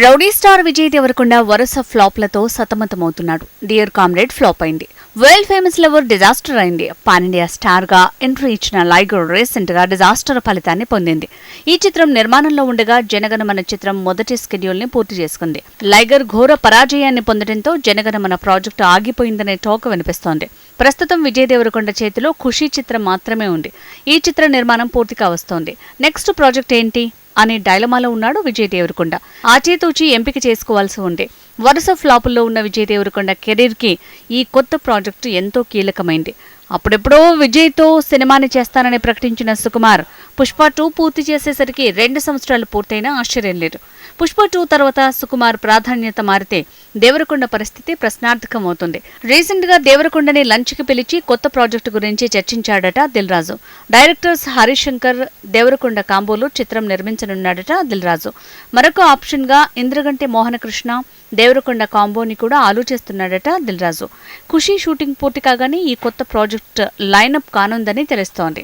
Rowdy star Vijay Devarakonda వరుస ఫ్లాప్లతో సతమతమవుతున్నాడు. Dear comrade flop అయింది. World famous lover disaster అయింది. పాన్ ఇండియా స్టార్ గా ఎంట్రీ ఇచ్చిన లైగర్ రీసెంట్ గా డిజాస్టర్ ఫలితాన్ని పొందింది. ఈ చిత్రం నిర్మాణంలో ఉండగా జనగణమన చిత్రం మొదటి షెడ్యూల్ ని పూర్తి చేసుకుంది. లైగర్ ఘోర పరాజయాన్ని పొందడంతో జనగణమన ప్రాజెక్టు ఆగిపోయిందనే టాక్ వినిపిస్తోంది. ప్రస్తుతం విజయ్ దేవరకొండ చేతిలో ఖుషీ చిత్రం మాత్రమే ఉంది. ఈ చిత్ర నిర్మాణం పూర్తిగా వస్తోంది. నెక్స్ట్ ప్రాజెక్ట్ ఏంటి అనే డైలమాలో ఉన్నాడు విజయ్ దేవరకొండ. ఆచితూచి ఎంపిక చేసుకోవాల్సి ఉండే వరుస ఫ్లాపుల్లో ఉన్న విజయ్ దేవరకొండ కెరీర్ కి ఈ కొత్త ప్రాజెక్టు ఎంతో కీలకమైంది. అప్పుడెప్పుడో విజయ్తో సినిమాని చేస్తానని ప్రకటించిన సుకుమార్ పుష్ప 2 పూర్తి చేసేసరికి 2 సంవత్సరాలు పూర్తయినా ఆశ్చర్యం లేదు. పుష్ప 2 తర్వాత సుకుమార్ ప్రాధాన్యత మారితే దేవరకొండ పరిస్థితి ప్రశ్నార్థకమవుతుంది. రీసెంట్ గా దేవరకొండని లంచ్ కి పిలిచి కొత్త ప్రాజెక్టు గురించి చర్చించాడట దిల్ రాజు. డైరెక్టర్స్ హరీష్ శంకర్, దేవరకొండ కాంబోలో చిత్రం నిర్మించనున్నాడట దిల్ రాజు. మరొక ఆప్షన్ గా ఇంద్రగంటి మోహనకృష్ణ, దేవరకొండ కాంబోని కూడా ఆలోచిస్తున్నాడట దిల్ రాజు. ఖుషీ షూటింగ్ పూర్తి కాగానే ఈ కొత్త ప్రాజెక్ట్ లైనప్ కానుందని తెలుస్తోంది.